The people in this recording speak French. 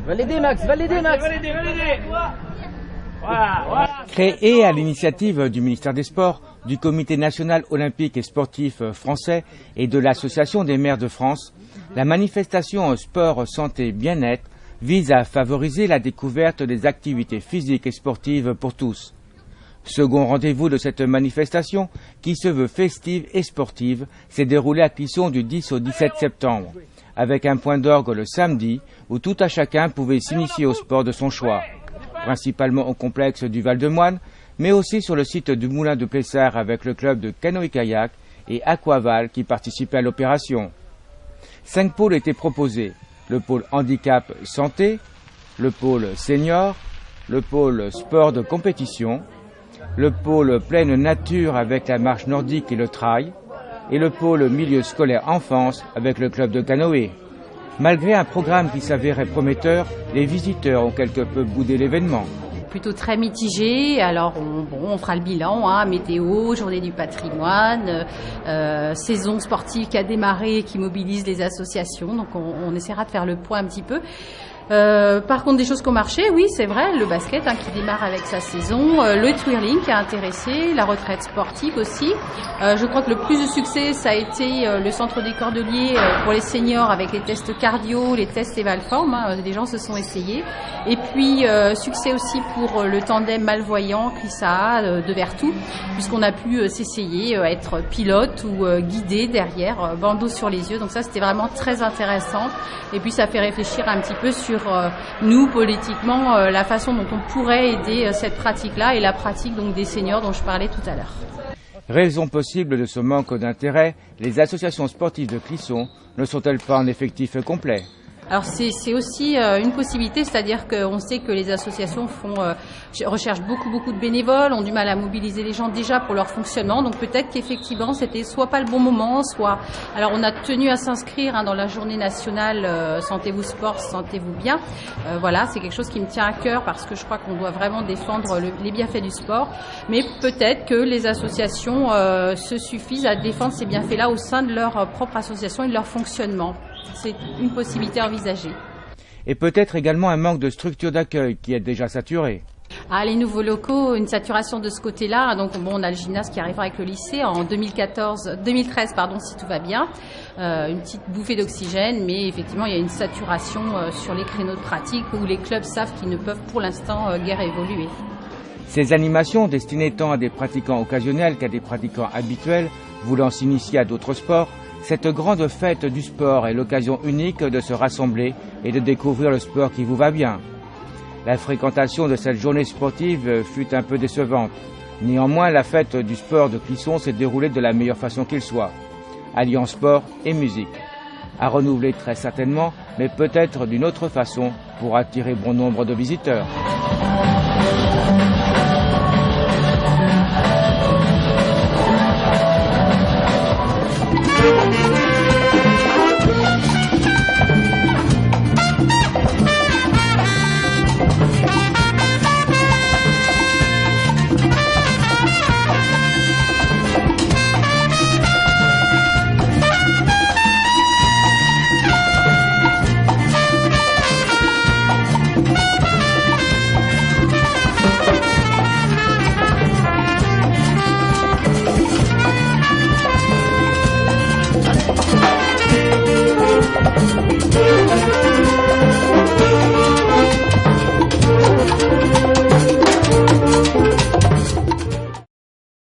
Validé Max, validé Max. Validé. Voilà. Créée à l'initiative du ministère des Sports, du Comité national olympique et sportif français et de l'Association des maires de France, la manifestation Sport, Santé, Bien-être vise à favoriser la découverte des activités physiques et sportives pour tous. Second rendez-vous de cette manifestation, qui se veut festive et sportive, s'est déroulé à Clisson du 10 au 17 septembre, avec un point d'orgue le samedi où tout à chacun pouvait s'initier au sport de son choix, principalement au complexe du Val-de-Moine, mais aussi sur le site du Moulin de Plessard avec le club de canoë-kayak et Aquaval qui participait à l'opération. 5 pôles étaient proposés, le pôle handicap santé, le pôle senior, le pôle sport de compétition, le pôle pleine nature avec la marche nordique et le trail, et le pôle milieu scolaire enfance avec le club de canoë. Malgré un programme qui s'avérait prometteur, les visiteurs ont quelque peu boudé l'événement. Plutôt très mitigé, alors on fera le bilan, météo, journée du patrimoine, saison sportive qui a démarré et qui mobilise les associations, donc on essaiera de faire le point un petit peu. Par contre, des choses qui ont marché, oui, c'est vrai, le basket qui démarre avec sa saison, le twirling qui a intéressé, la retraite sportive aussi. Je crois que le plus de succès, ça a été le centre des Cordeliers pour les seniors avec les tests cardio, les tests Evalform, les gens se sont essayés. Et puis, succès aussi pour le tandem malvoyant CRISA de Vertou, puisqu'on a pu s'essayer, être pilote ou guidé derrière, bandeau sur les yeux. Donc ça, c'était vraiment très intéressant. Et puis, ça fait réfléchir un petit peu sur nous, politiquement, la façon dont on pourrait aider cette pratique-là et la pratique donc des seniors dont je parlais tout à l'heure. Raison possible de ce manque d'intérêt, les associations sportives de Clisson ne sont-elles pas en effectif complet ? Alors c'est aussi une possibilité, c'est-à-dire qu'on sait que les associations recherchent beaucoup de bénévoles, ont du mal à mobiliser les gens déjà pour leur fonctionnement, donc peut-être qu'effectivement c'était soit pas le bon moment, soit... Alors on a tenu à s'inscrire dans la journée nationale Sentez-vous sport, sentez-vous bien. Voilà, c'est quelque chose qui me tient à cœur parce que je crois qu'on doit vraiment défendre les bienfaits du sport, mais peut-être que les associations se suffisent à défendre ces bienfaits-là au sein de leur propre association et de leur fonctionnement. C'est une possibilité envisagée. Et peut-être également un manque de structure d'accueil qui est déjà saturé. Les nouveaux locaux, une saturation de ce côté-là. Donc on a le gymnase qui arrivera avec le lycée en 2013 si tout va bien. Une petite bouffée d'oxygène, mais effectivement il y a une saturation sur les créneaux de pratique où les clubs savent qu'ils ne peuvent pour l'instant guère évoluer. Ces animations destinées tant à des pratiquants occasionnels qu'à des pratiquants habituels voulant s'initier à d'autres sports, cette grande fête du sport est l'occasion unique de se rassembler et de découvrir le sport qui vous va bien. La fréquentation de cette journée sportive fut un peu décevante. Néanmoins, la fête du sport de Clisson s'est déroulée de la meilleure façon qu'il soit, alliant sport et musique. À renouveler très certainement, mais peut-être d'une autre façon pour attirer bon nombre de visiteurs.